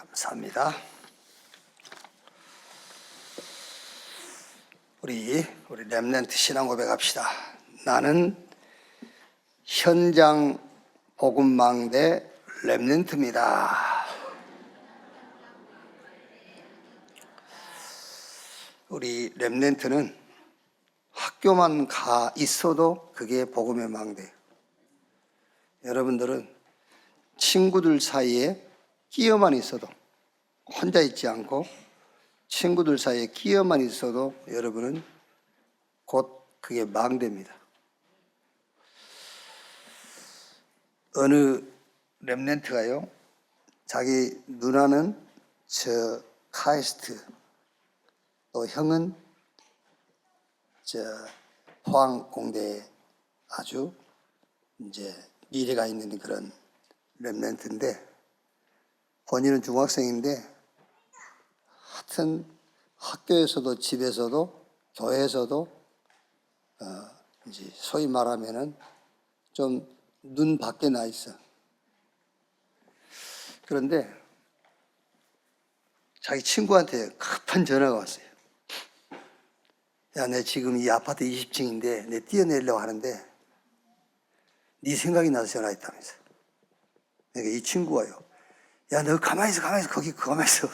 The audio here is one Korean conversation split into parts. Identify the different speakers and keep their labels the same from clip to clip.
Speaker 1: 감사합니다. 우리 렘넌트 신앙 고백합시다. 나는 현장 복음망대 렘넌트입니다. 우리 렘넌트는 학교만 가 있어도 그게 복음의 망대예요. 여러분들은 친구들 사이에 끼어만 있어도, 혼자 있지 않고 친구들 사이에 끼어만 있어도 여러분은 곧 그게 망대입니다. 어느 렘넌트가요, 자기 누나는 저 카이스트, 또 형은 저 포항공대에 아주 이제 미래가 있는 그런 렘넌트인데, 본인은 중학생인데 하여튼 학교에서도 집에서도 교회에서도 이제 소위 말하면은 좀 눈 밖에 나 있어. 그런데 자기 친구한테 급한 전화가 왔어요. 야, 내 지금 이 아파트 20층인데 내 뛰어내려고 하는데 네 생각이 나서 전화했다면서. 그러니까 이 친구가요, 야, 너 가만히 있어, 거기 가만히 있어.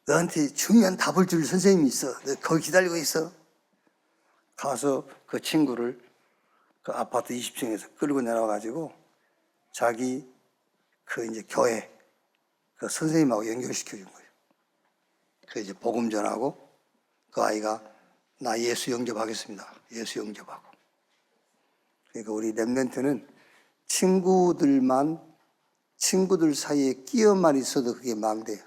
Speaker 1: 너한테 중요한 답을 줄 선생님이 있어. 너 거기 기다리고 있어. 가서 그 친구를 그 아파트 20층에서 끌고 내려와가지고 자기 그 이제 교회 그 선생님하고 연결시켜 준 거예요. 그 이제 복음 전하고 그 아이가 나 예수 영접하겠습니다. 예수 영접하고. 그러니까 우리 렘넌트는 친구들 사이에 끼어만 있어도 그게 망대예요.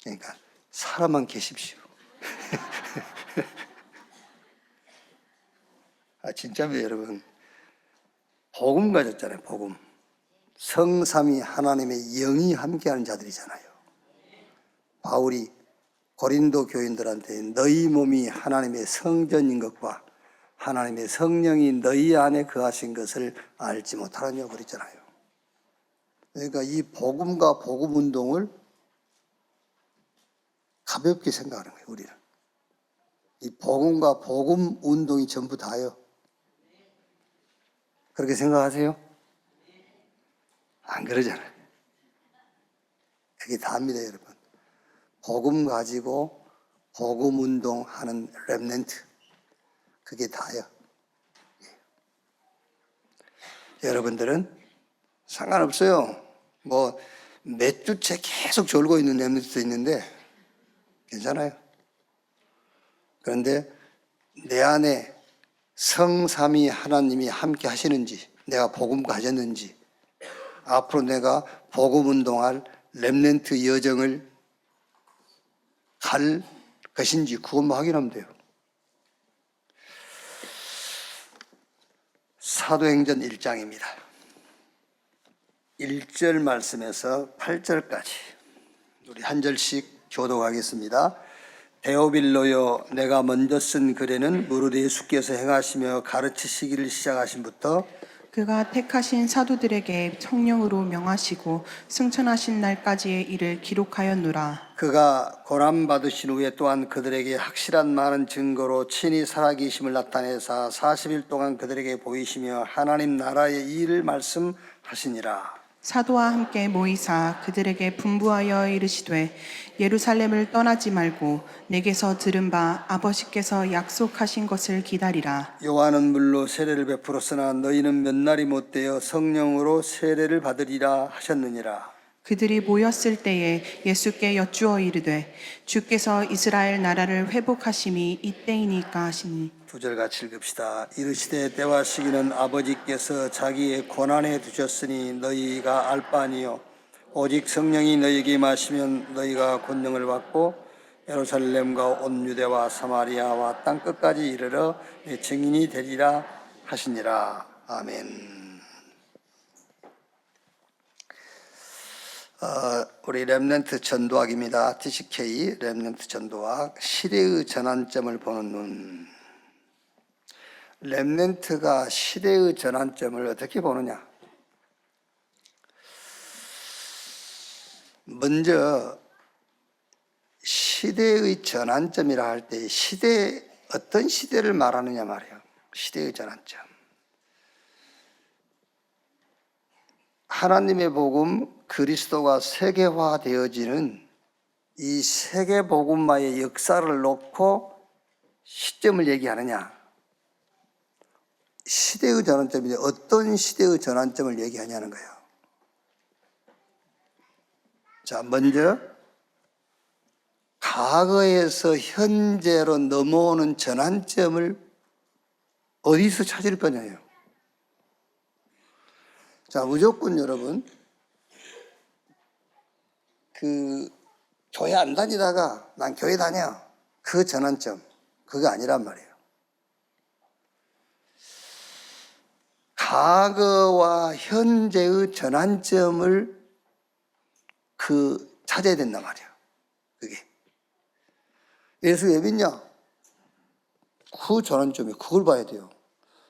Speaker 1: 그러니까 살아만 계십시오. 진짜로 여러분, 복음 가졌잖아요. 복음. 성삼위 하나님의 영이 함께하는 자들이잖아요. 바울이 고린도 교인들한테 너희 몸이 하나님의 성전인 것과 하나님의 성령이 너희 안에 거하신 것을 알지 못하느냐고 그랬잖아요. 그러니까 이 복음과 복음 운동을 가볍게 생각하는 거예요, 우리는. 이 복음과 복음 운동이 전부 다예요. 그렇게 생각하세요? 안 그러잖아요. 그게 다입니다, 여러분. 복음 가지고 복음 운동하는 렘넌트, 그게 다예요. 여러분들은 상관없어요. 뭐 몇 주째 계속 졸고 있는 렘넌트도 있는데 괜찮아요. 그런데 내 안에 성삼위 하나님이 함께 하시는지, 내가 복음 가졌는지, 앞으로 내가 복음 운동할 렘넌트 여정을 갈 것인지 그것만 확인하면 돼요. 사도행전 1장입니다. 1절 말씀에서 8절까지 우리 한 절씩 교독하겠습니다. 데오빌로여, 내가 먼저 쓴 글에는 무릇 예수께서 행하시며 가르치시기를 시작하신부터
Speaker 2: 그가 택하신 사도들에게 성령으로 명하시고 승천하신 날까지의 일을 기록하였노라.
Speaker 1: 그가 고난받으신 후에 또한 그들에게 확실한 많은 증거로 친히 살아계심을 나타내사 40일 동안 그들에게 보이시며 하나님 나라의 일을 말씀하시니라.
Speaker 2: 사도와 함께 모이사 그들에게 분부하여 이르시되 예루살렘을 떠나지 말고 내게서 들은 바 아버지께서 약속하신 것을 기다리라.
Speaker 1: 요한은 물로 세례를 베풀었으나 너희는 몇 날이 못되어 성령으로 세례를 받으리라 하셨느니라.
Speaker 2: 그들이 모였을 때에 예수께 여쭈어 이르되 주께서 이스라엘 나라를 회복하심이 이때이니까 하시니.
Speaker 1: 2절 같이 읽읍시다. 이르시되 때와 시기는 아버지께서 자기의 권한에 두셨으니 너희가 알 바 아니요 오직 성령이 너희에게 임하시면 너희가 권능을 받고 예루살렘과 온 유대와 사마리아와 땅끝까지 이르러 내 증인이 되리라 하시니라. 아멘. 우리 렘넌트 전도학입니다. TCK 렘넌트 전도학, 시대의 전환점을 보는 눈. 렘넌트가 시대의 전환점을 어떻게 보느냐? 먼저 시대의 전환점이라 할 때 어떤 시대를 말하느냐 말이에요. 시대의 전환점. 하나님의 복음 그리스도가 세계화되어지는 이 세계복음화의 역사를 놓고 시점을 얘기하느냐. 시대의 전환점인데 어떤 시대의 전환점을 얘기하냐는 거예요. 자, 먼저 과거에서 현재로 넘어오는 전환점을 어디서 찾을 거냐요. 자, 무조건 여러분 교회 안 다니다가 난 교회 다녀. 그 전환점 그거 아니란 말이에요. 과거와 현재의 전환점을 찾아야 된단 말이에요. 그게. 예수 왜 믿냐? 그 전환점이 그걸 봐야 돼요.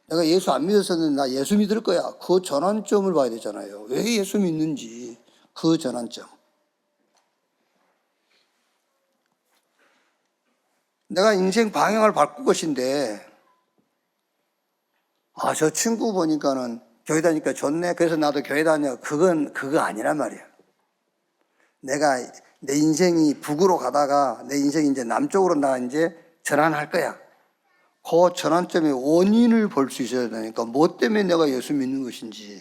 Speaker 1: 내가 예수 안 믿었었는데 나 예수 믿을 거야. 그 전환점을 봐야 되잖아요. 왜 예수 믿는지 그 전환점. 내가 인생 방향을 바꿀 것인데 저 친구 보니까는 교회 다니까 좋네. 그래서 나도 교회 다녀. 그거 아니란 말이에요. 내가 내 인생이 북으로 가다가 내 인생이 이제 남쪽으로 나 이제 전환할 거야. 그 전환점의 원인을 볼 수 있어야 되니까 뭐 때문에 내가 예수 믿는 것인지,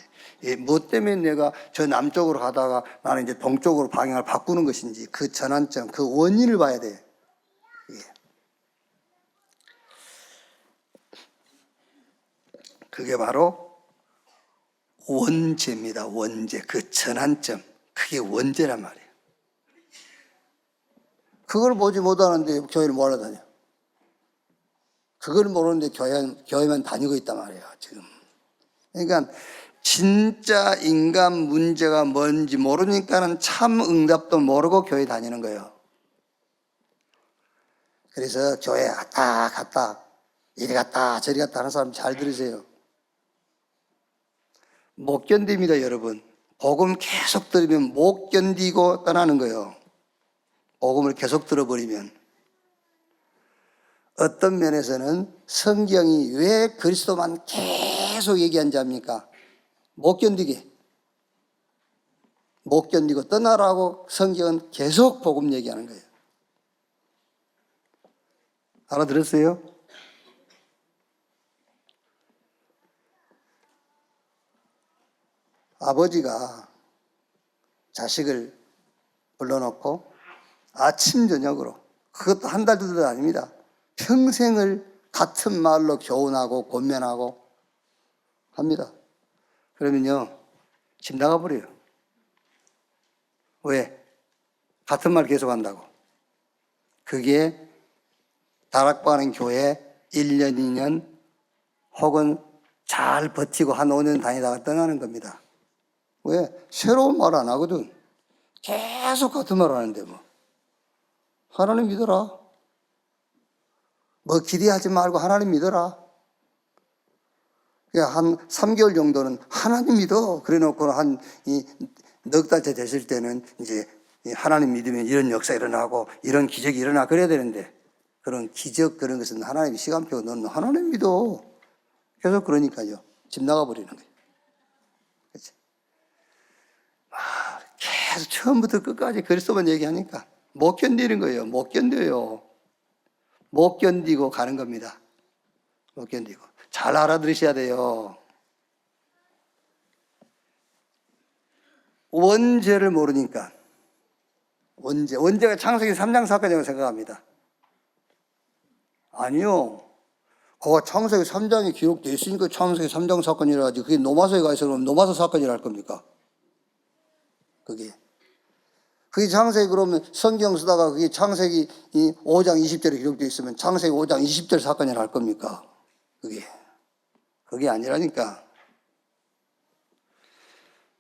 Speaker 1: 뭐 때문에 내가 저 남쪽으로 가다가 나는 이제 동쪽으로 방향을 바꾸는 것인지 그 전환점, 그 원인을 봐야 돼. 그게 바로 원죄입니다. 원죄. 그 전환점. 그게 원죄란 말이에요. 그걸 보지 못하는데 교회를 뭐하러 다녀? 그걸 모르는데 교회만 다니고 있단 말이에요, 지금. 그러니까 진짜 인간 문제가 뭔지 모르니까는 참 응답도 모르고 교회 다니는 거예요. 그래서 교회 갔다 이리 갔다 저리 갔다 하는 사람 잘 들으세요. 못 견딥니다, 여러분. 복음 계속 들으면 못 견디고 떠나는 거예요. 복음을 계속 들어버리면. 어떤 면에서는 성경이 왜 그리스도만 계속 얘기한 자입니까? 못 견디게. 못 견디고 떠나라고 성경은 계속 복음 얘기하는 거예요. 알아들었어요? 아버지가 자식을 불러놓고 아침 저녁으로, 그것도 한 달, 2달 아닙니다. 평생을 같은 말로 교훈하고 권면하고 합니다. 그러면요, 집 나가버려요. 왜? 같은 말 계속 한다고. 그게 다락방하는 교회 1년, 2년 혹은 잘 버티고 한 5년 다니다가 떠나는 겁니다. 왜? 새로운 말 안 하거든. 계속 같은 말 하는데 뭐. 하나님 믿어라. 뭐 기대하지 말고 하나님 믿어라. 한 3개월 정도는 하나님 믿어. 그래 놓고 넉 달째 됐을 때는 이제 하나님 믿으면 이런 역사 일어나고 이런 기적이 일어나 그래야 되는데 그런 기적 그런 것은 하나님이 시간표가 너는 하나님 믿어. 계속 그러니까요. 집 나가버리는 거예요. 그렇지? 계속 처음부터 끝까지 그리스도만 얘기하니까 못 견디는 거예요. 못 견뎌요. 못 견디고 가는 겁니다. 못 견디고. 잘 알아들으셔야 돼요. 원죄를 모르니까. 원죄가 창세기 3장 사건이라고 생각합니다. 아니요. 그거 창세기 3장에 기록되어 있으니까 창세기 3장 사건이라 하지. 그게 노마서에 가 있어 그러면 노마서 사건이라 할 겁니까? 그게 창세기 그러면 성경 쓰다가 그게 창세기 5장 20절에 기록되어 있으면 창세기 5장 20절 사건이라 할 겁니까? 그게 아니라니까.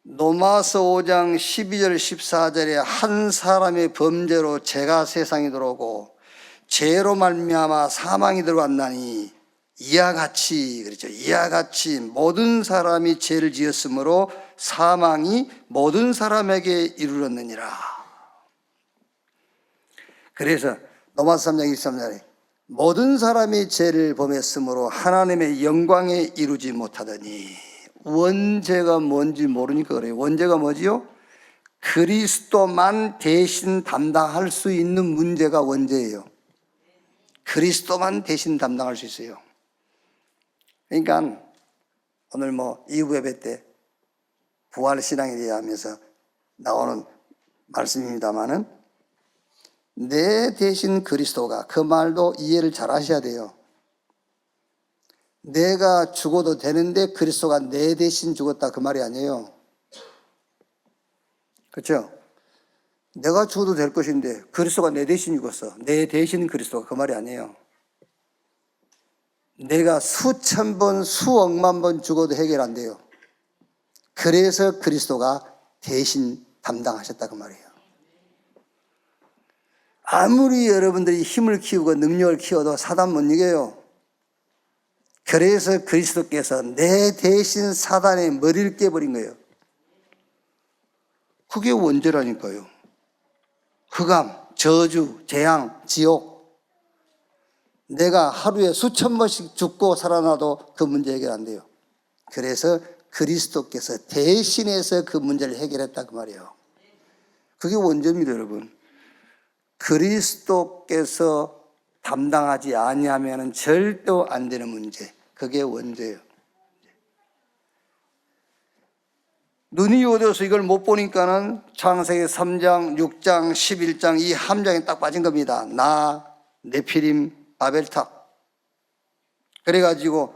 Speaker 1: 노마서 5장 12절 14절에 한 사람의 범죄로 죄가 세상에 들어오고 죄로 말미암아 사망이 들어왔나니 이와 같이 그렇죠. 이와 같이 모든 사람이 죄를 지었으므로 사망이 모든 사람에게 이르렀느니라. 그래서 로마서 3장 23절에 모든 사람이 죄를 범했으므로 하나님의 영광에 이루지 못하더니, 원죄가 뭔지 모르니까 그래요. 원죄가 뭐지요? 그리스도만 대신 담당할 수 있는 문제가 원죄예요. 그리스도만 대신 담당할 수 있어요. 그러니까 오늘 이후 예배 때 부활신앙에 대하면서 나오는 말씀입니다마는, 내 대신 그리스도가, 그 말도 이해를 잘 하셔야 돼요. 내가 죽어도 되는데 그리스도가 내 대신 죽었다, 그 말이 아니에요. 그렇죠? 내가 죽어도 될 것인데 그리스도가 내 대신 죽었어. 내 대신 그리스도가, 그 말이 아니에요. 내가 수천 번, 수억만 번 죽어도 해결 안 돼요. 그래서 그리스도가 대신 담당하셨다, 그 말이에요. 아무리 여러분들이 힘을 키우고 능력을 키워도 사단 못 이겨요. 그래서 그리스도께서 내 대신 사단의 머리를 깨버린 거예요. 그게 원죄라니까요. 흑암, 저주, 재앙, 지옥. 내가 하루에 수천 번씩 죽고 살아나도 그 문제 해결 안 돼요. 그래서 그리스도께서 대신해서 그 문제를 해결했다, 그 말이에요. 그게 원죄입니다, 여러분. 그리스도께서 담당하지 아니하면 절대 안 되는 문제, 그게 원죄예요. 눈이 어두워서 이걸 못 보니까는 창세기 3장, 6장, 11장 이 함정에 딱 빠진 겁니다. 네피림, 바벨탑. 그래가지고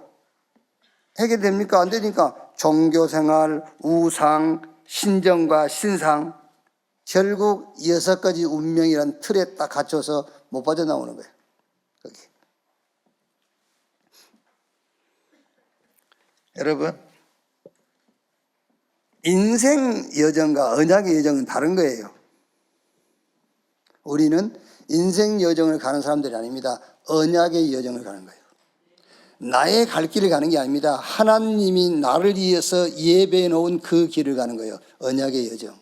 Speaker 1: 해결됩니까? 안 되니까 종교생활, 우상, 신정과 신상, 결국 6가지 운명이란 틀에 딱 갇혀서 못 빠져나오는 거예요. 거기. 여러분, 인생 여정과 언약의 여정은 다른 거예요. 우리는 인생 여정을 가는 사람들이 아닙니다. 언약의 여정을 가는 거예요. 나의 갈 길을 가는 게 아닙니다. 하나님이 나를 위해서 예배해 놓은 그 길을 가는 거예요. 언약의 여정.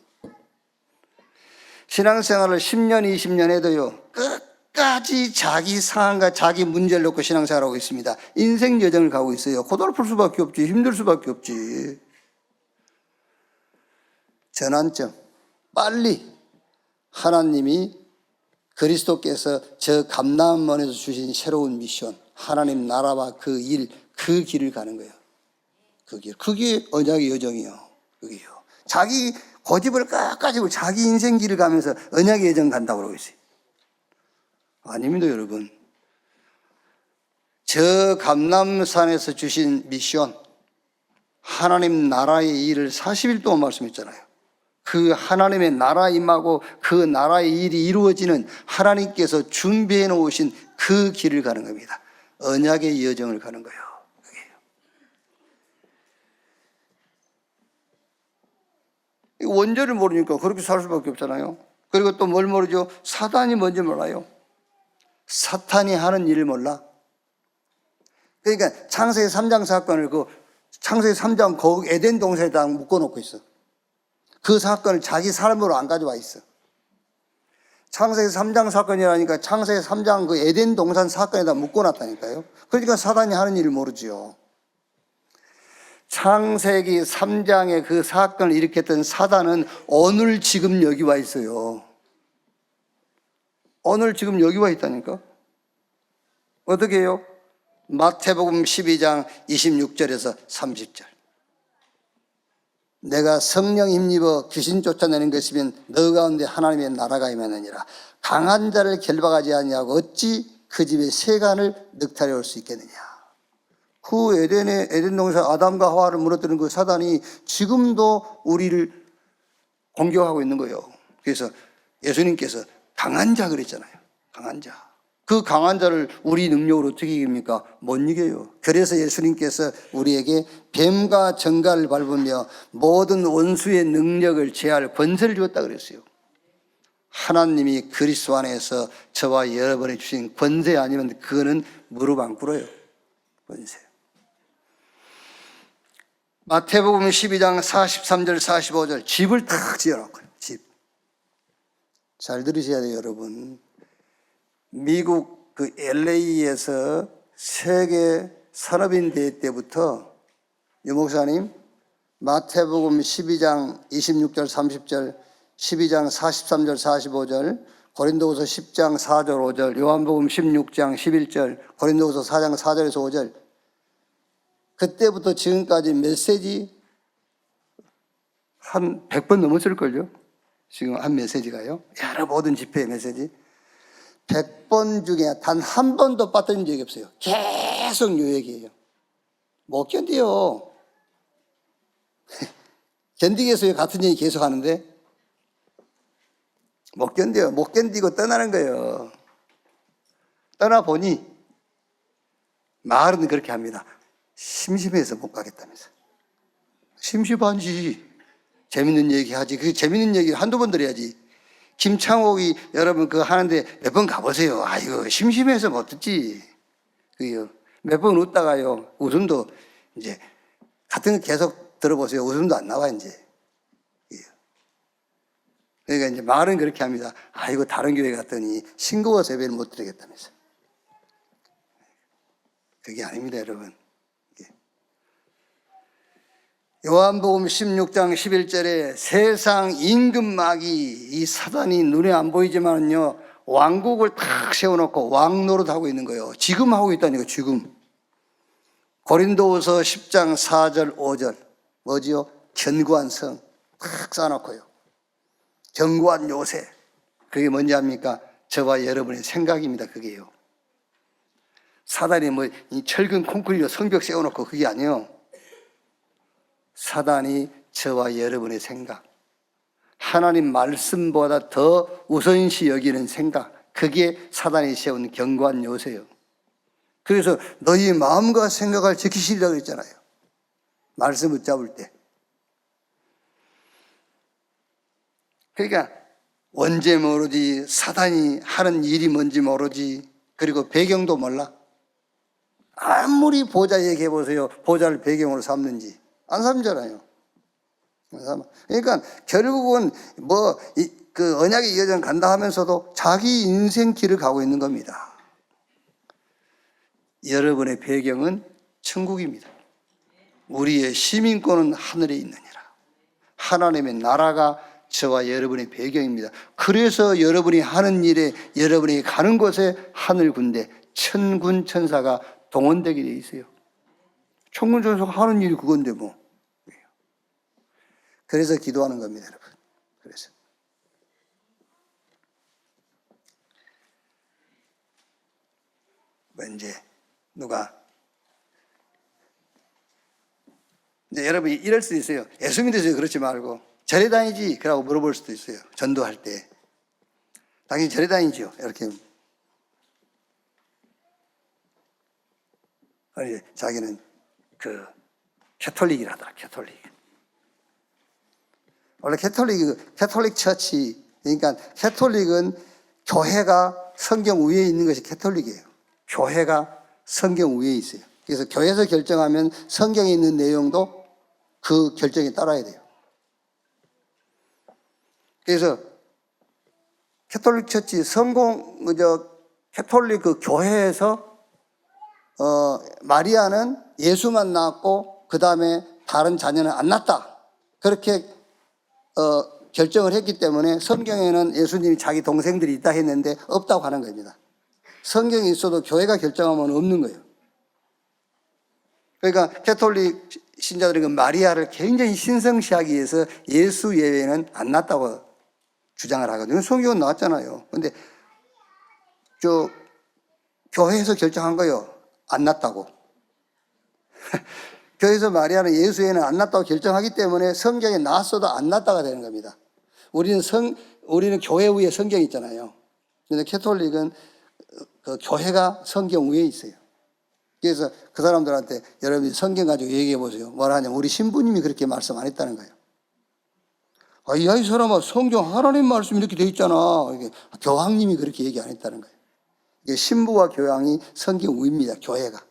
Speaker 1: 신앙생활을 10년, 20년 해도요, 끝까지 자기 상황과 자기 문제를 놓고 신앙생활하고 있습니다. 인생 여정을 가고 있어요. 고달플 수밖에 없지, 힘들 수밖에 없지. 전환점, 빨리 하나님이 그리스도께서 저 감람원에서 주신 새로운 미션, 하나님 나라와 그 일, 그 길을 가는 거예요. 그 길, 그게 언약의 여정이에요. 그게요. 자기 고집을 깎아지고 자기 인생 길을 가면서 언약의 여정 간다고 그러고 있어요. 아닙니다, 여러분. 저 감람산에서 주신 미션, 하나님 나라의 일을 40일 동안 말씀했잖아요. 그 하나님의 나라 임하고 그 나라의 일이 이루어지는 하나님께서 준비해 놓으신 그 길을 가는 겁니다. 언약의 여정을 가는 거예요. 원죄를 모르니까 그렇게 살 수밖에 없잖아요. 그리고 또 뭘 모르죠? 사단이 뭔지 몰라요. 사탄이 하는 일을 몰라. 그러니까 창세기 3장 사건을 창세기 3장 거기 에덴 동산에다 묶어놓고 있어. 그 사건을 자기 삶으로 안 가져와 있어. 창세기 3장 사건이라니까 창세기 3장 그 에덴 동산 사건에다 묶어놨다니까요. 그러니까 사단이 하는 일을 모르지요. 창세기 3장의 그 사건을 일으켰던 사단은 오늘 지금 여기 와 있어요. 오늘 지금 여기 와 있다니까. 어떻게 해요? 마태복음 12장 26절에서 30절. 내가 성령 힘입어 귀신 쫓아내는 것이면 너 가운데 하나님의 나라가 임하느니라. 강한 자를 결박하지 아니하고 어찌 그 집의 세간을 늑탈해 올 수 있겠느냐. 그 에덴 동산 아담과 하와를 무너뜨린 그 사단이 지금도 우리를 공격하고 있는 거예요. 그래서 예수님께서 강한 자 그랬잖아요. 강한 자. 그 강한 자를 우리 능력으로 어떻게 이깁니까? 못 이겨요. 그래서 예수님께서 우리에게 뱀과 정갈을 밟으며 모든 원수의 능력을 제할 권세를 주었다 그랬어요. 하나님이 그리스도 안에서 저와 여러분에 주신 권세 아니면 그거는 무릎 안 꿇어요. 권세. 마태복음 12장 43절 45절 집을 탁 지어놓고요. 집. 잘 들으셔야 돼요, 여러분. 미국 그 LA에서 세계 산업인 대회 때부터 유 목사님 마태복음 12장 26절 30절 12장 43절 45절 고린도후서 10장 4절 5절 요한복음 16장 11절 고린도후서 4장 4절에서 5절 그때부터 지금까지 메시지 한 100번 넘었을걸요. 지금 한 메시지가요. 여러 모든 집회의 메시지 100번 중에 단 한 번도 빠뜨린 적이 없어요. 계속 요 얘기예요. 못 견디요. 견디겠어요. 같은 얘기 계속 하는데 못 견뎌요. 못 견디고 떠나는 거예요. 떠나보니 말은 그렇게 합니다. 심심해서 못 가겠다면서. 심심한지 재밌는 얘기 하지. 그 재밌는 얘기 한두 번 들어야지. 김창옥이 여러분 그거 하는데 몇 번 가보세요. 아이고 심심해서 못 듣지. 그요. 몇 번 웃다가요. 웃음도 이제 같은 거 계속 들어보세요. 웃음도 안 나와 이제. 그러니까 이제 말은 그렇게 합니다. 아이고 다른 교회 갔더니 싱거워서 예배를 못 드리겠다면서. 그게 아닙니다, 여러분. 요한복음 16장 11절에 세상 임금마귀 이 사단이 눈에 안 보이지만요 왕국을 탁 세워놓고 왕 노릇하고 있는 거예요. 지금 하고 있다니까 지금. 고린도후서 10장 4절 5절 뭐지요? 견고한 성 탁 쌓아놓고요. 견고한 요새. 그게 뭔지 압니까? 저와 여러분의 생각입니다. 그게요. 사단이 뭐 이 철근 콘크리트로 성벽 세워놓고 그게 아니에요. 사단이 저와 여러분의 생각, 하나님 말씀보다 더 우선시 여기는 생각, 그게 사단이 세운 견고한 요새예요. 그래서 너희 마음과 생각을 지키시리라고 했잖아요. 말씀 붙잡을 때. 그러니까 언제 모르지, 사단이 하는 일이 뭔지 모르지, 그리고 배경도 몰라. 아무리 보좌 얘기해 보세요. 보좌를 배경으로 삼는지. 안 삼잖아요. 그러니까 결국은 그 언약의 여정 간다 하면서도 자기 인생 길을 가고 있는 겁니다. 여러분의 배경은 천국입니다. 우리의 시민권은 하늘에 있느니라. 하나님의 나라가 저와 여러분의 배경입니다. 그래서 여러분이 하는 일에, 여러분이 가는 곳에 하늘 군대, 천군 천사가 동원되게 돼 있어요. 천군 천사가 하는 일이 그건데 뭐. 그래서 기도하는 겁니다, 여러분. 그래서. 이제 누가 이제 여러분이 이럴 수도 있어요. 예수 믿으세요. 그렇지 말고 절에 다니지? 그러고 물어볼 수도 있어요. 전도할 때. 당연히 절에 다니죠. 이렇게. 아니, 자기는 그 캐톨릭이라더라. 캐톨릭. 원래 캐톨릭 처치, 그러니까 캐톨릭은 교회가 성경 위에 있는 것이 캐톨릭이에요. 교회가 성경 위에 있어요. 그래서 교회에서 결정하면 성경에 있는 내용도 그 결정에 따라야 돼요. 그래서 캐톨릭 처치, 캐톨릭 그 교회에서 마리아는 예수만 낳았고 그 다음에 다른 자녀는 안 낳았다. 그렇게 결정을 했기 때문에 성경에는 예수님이 자기 동생들이 있다 했는데 없다고 하는 겁니다. 성경이 있어도 교회가 결정하면 없는 거예요. 그러니까 캐톨릭 신자들은 그 마리아를 굉장히 신성시하기 위해서 예수 예외는 안 낳았다고 주장을 하거든요. 성경은 나왔잖아요. 근데 교회에서 결정한 거예요. 안 낳았다고. 교회에서 마리아는 예수 예외는 안 낳았다고 결정하기 때문에 성경에 나왔어도 안 낳았다가 되는 겁니다. 우리는 교회 위에 성경이 있잖아요. 그런데 캐톨릭은 그 교회가 성경 위에 있어요. 그래서 그 사람들한테 여러분이 성경 가지고 얘기해 보세요. 뭐라 하냐면 우리 신부님이 그렇게 말씀 안 했다는 거예요. 이 사람아, 성경 하나님 말씀 이렇게 돼 있잖아. 교황님이 그렇게 얘기 안 했다는 거예요. 이게 신부와 교황이 성경 위입니다. 교회가.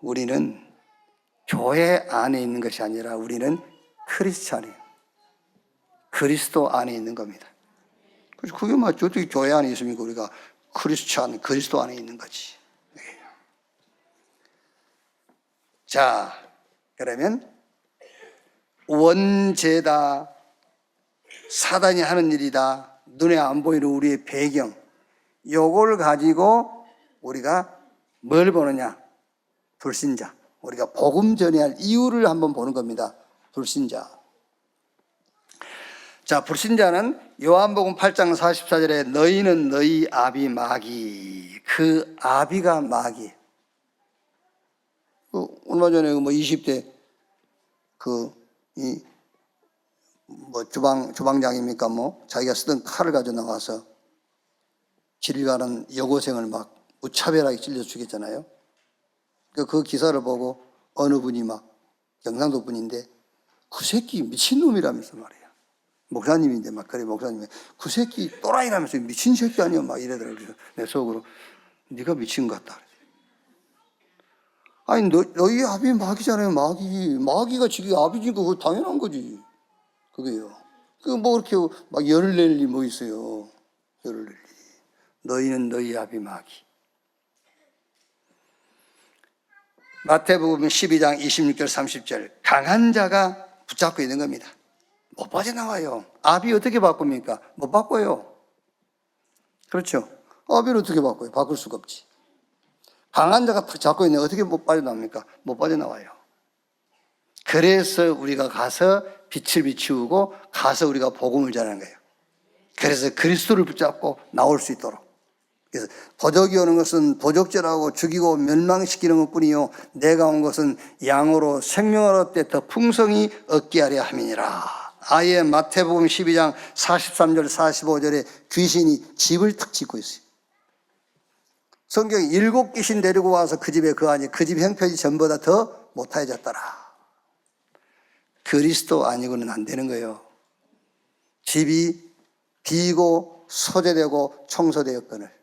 Speaker 1: 우리는 교회 안에 있는 것이 아니라 우리는 크리스찬이에요. 그리스도 안에 있는 겁니다. 그래서 그게 맞죠. 어떻게 교회 안에 있습니까? 우리가 크리스찬, 그리스도 안에 있는 거지. 자, 그러면 원죄다, 사단이 하는 일이다, 눈에 안 보이는 우리의 배경, 요걸 가지고 우리가 뭘 보느냐? 불신자. 우리가 복음 전해야 할 이유를 한번 보는 겁니다. 불신자. 자, 불신자는 요한복음 8장 44절에 너희는 너희 아비 마귀. 그 아비가 마귀. 얼마 전에 20대 주방장입니까? 자기가 쓰던 칼을 가져 나와서 길 가는 여고생을 막 무차별하게 찔러 죽였잖아요. 그 기사를 보고 어느 분이 경상도 분인데 그 새끼 미친놈이라면서 말이야. 목사님인데 그래, 목사님이 그 새끼 또라이라면서 미친 새끼 아니야 이러더라고요. 그래서 내 속으로 네가 미친 것 같다. 아니 너희 아비 마귀잖아요. 마귀가 지금 아비니까 그거 당연한 거지. 그게요. 그렇게 열을 낼 일이 있어요. 열을 낼 일이. 너희는 너희 아비 마귀. 마태복음 12장 26절 30절 강한 자가 붙잡고 있는 겁니다. 못 빠져나와요. 아비 어떻게 바꿉니까? 못 바꿔요. 그렇죠? 아비를 어떻게 바꿔요? 바꿀 수가 없지. 강한 자가 잡고 있는데 어떻게 못 빠져나옵니까? 못 빠져나와요. 그래서 우리가 가서 빛을 비추고 가서 우리가 복음을 전하는 거예요. 그래서 그리스도를 붙잡고 나올 수 있도록. 그래서 도적이 오는 것은 도적질하고 죽이고 멸망시키는 것뿐이요 내가 온 것은 양으로 생명을 얻되 더 풍성히 얻게 하려 함이니라. 아예 마태복음 12장 43절 45절에 귀신이 집을 탁 짓고 있어요. 성경에 7 귀신 데리고 와서 그 집에 거하니 그 집 형편이 전보다 더 못하여졌더라. 그리스도 아니고는 안 되는 거예요. 집이 비고 소재되고 청소되었거늘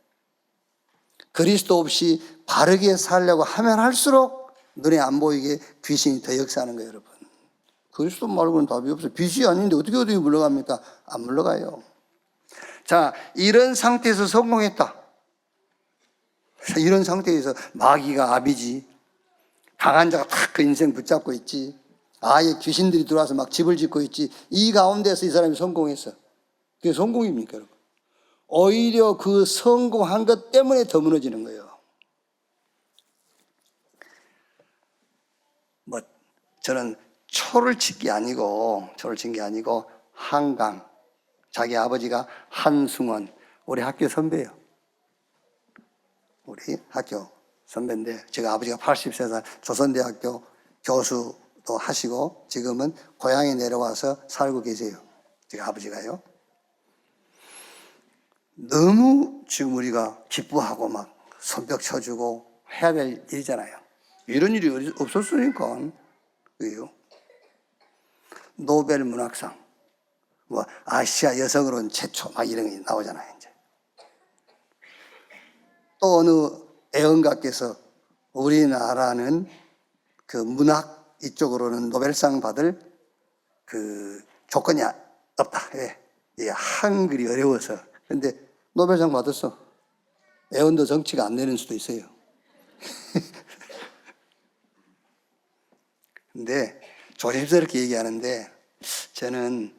Speaker 1: 그리스도 없이 바르게 살려고 하면 할수록 눈에 안 보이게 귀신이 더 역사하는 거예요, 여러분. 그리스도 말고는 답이 없어요. 빛이 아닌데 어떻게 물러갑니까? 안 물러가요. 자, 이런 상태에서 성공했다. 이런 상태에서 마귀가 아비지. 강한 자가 탁 그 인생 붙잡고 있지. 아예 귀신들이 들어와서 막 집을 짓고 있지. 이 가운데서 이 사람이 성공했어. 그게 성공입니까, 여러분? 오히려 그 성공한 것 때문에 더 무너지는 거예요. 저는 초를 친 게 아니고 한강, 자기 아버지가 한승원, 우리 학교 선배예요. 우리 학교 선배인데 제가 아버지가 83살 조선대학교 교수도 하시고 지금은 고향에 내려와서 살고 계세요. 제가 아버지가요. 너무 지금 우리가 기뻐하고 막 손뼉 쳐주고 해야 될 일이잖아요. 이런 일이 없었으니까. 왜요? 노벨 문학상, 아시아 여성으로는 최초 이런 게 나오잖아요. 이제. 또 어느 애언가께서 우리나라는 그 문학 이쪽으로는 노벨상 받을 그 조건이 없다. 왜? 한글이 어려워서. 근데 노벨상 받았어. 애언도 정치가 안 되는 수도 있어요. 근데 조심스럽게 얘기하는데 저는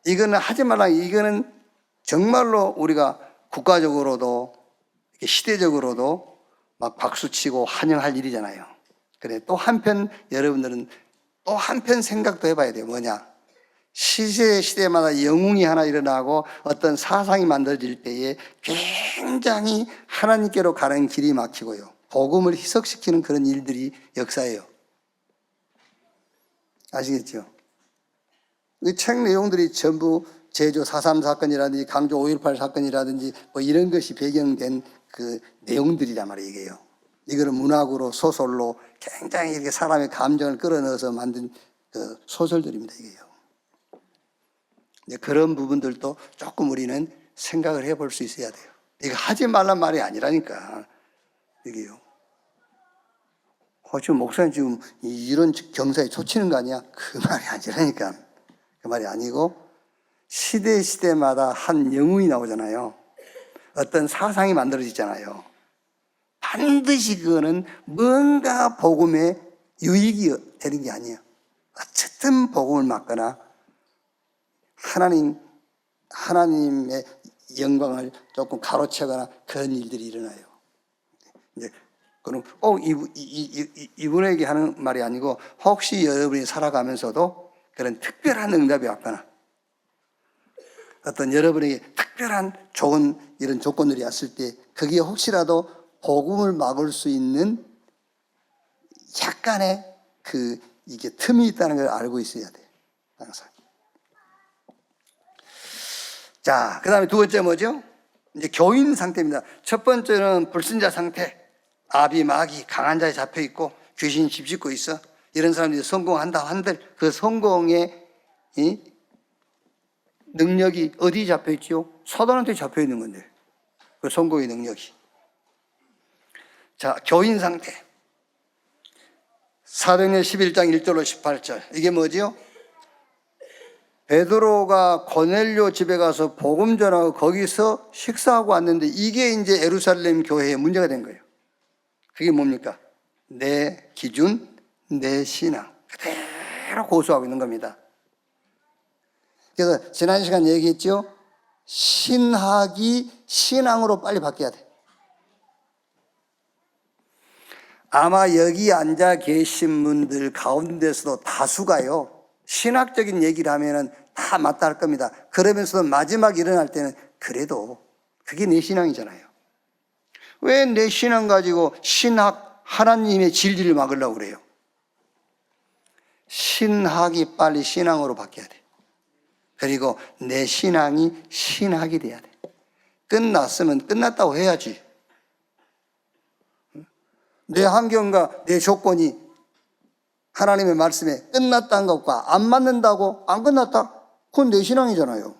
Speaker 1: 이거는 하지 말라. 이거는 정말로 우리가 국가적으로도 시대적으로도 막 박수치고 환영할 일이잖아요. 그래 또 한편 여러분들은 또 한편 생각도 해봐야 돼요. 뭐냐? 시대마다 영웅이 하나 일어나고 어떤 사상이 만들어질 때에 굉장히 하나님께로 가는 길이 막히고요. 복음을 희석시키는 그런 일들이 역사예요. 아시겠죠? 이 책 내용들이 전부 제주 4.3 사건이라든지 강조 5.18 사건이라든지 이런 것이 배경된 그 내용들이란 말이에요, 이게요. 이거는 문학으로 소설로 굉장히 이렇게 사람의 감정을 끌어넣어서 만든 그 소설들입니다, 이게요. 그런 부분들도 조금 우리는 생각을 해볼 수 있어야 돼요. 이거 하지 말란 말이 아니라니까, 이게요. 지금 목사님 지금 이런 경사에 초치는 거 아니야? 그 말이 아니라니까. 그 말이 아니고 시대마다 한 영웅이 나오잖아요. 어떤 사상이 만들어지잖아요. 반드시 그거는 뭔가 복음에 유익이 되는 게 아니에요. 어쨌든 복음을 막거나 하나님의 영광을 조금 가로채거나 그런 일들이 일어나요. 이제 그럼 꼭 이분에게 하는 말이 아니고 혹시 여러분이 살아가면서도 그런 특별한 응답이 왔거나 어떤 여러분에게 특별한 좋은 이런 조건들이 왔을 때 그게 혹시라도 복음을 막을 수 있는 약간의 이게 틈이 있다는 걸 알고 있어야 돼요. 항상. 자, 그 다음에 두 번째 뭐죠? 이제 교인 상태입니다. 첫 번째는 불신자 상태. 아비, 마귀, 강한 자에 잡혀 있고 귀신이 집짓고 있어. 이런 사람들이 성공한다 한들 그 성공의 능력이 어디 잡혀 있지요? 사단한테 잡혀 있는 건데. 그 성공의 능력이. 자, 교인 상태. 사도행전 11장 1절로 18절. 이게 뭐지요? 베드로가 고넬료 집에 가서 복음 전하고 거기서 식사하고 왔는데 이게 이제 예루살렘 교회의 문제가 된 거예요. 그게 뭡니까? 내 기준, 내 신앙. 그대로 고수하고 있는 겁니다. 그래서 지난 시간 얘기했죠? 신학이 신앙으로 빨리 바뀌어야 돼. 아마 여기 앉아 계신 분들 가운데서도 다수가요, 신학적인 얘기를 하면은 다 맞다 할 겁니다. 그러면서도 마지막 일어날 때는 그래도 그게 내 신앙이잖아요. 왜 내 신앙 가지고 신학, 하나님의 진리를 막으려고 그래요? 신학이 빨리 신앙으로 바뀌어야 돼. 그리고 내 신앙이 신학이 돼야 돼. 끝났으면 끝났다고 해야지. 내 환경과 내 조건이 하나님의 말씀에 끝났다는 것과 안 맞는다고 안 끝났다? 그건 내 신앙이잖아요.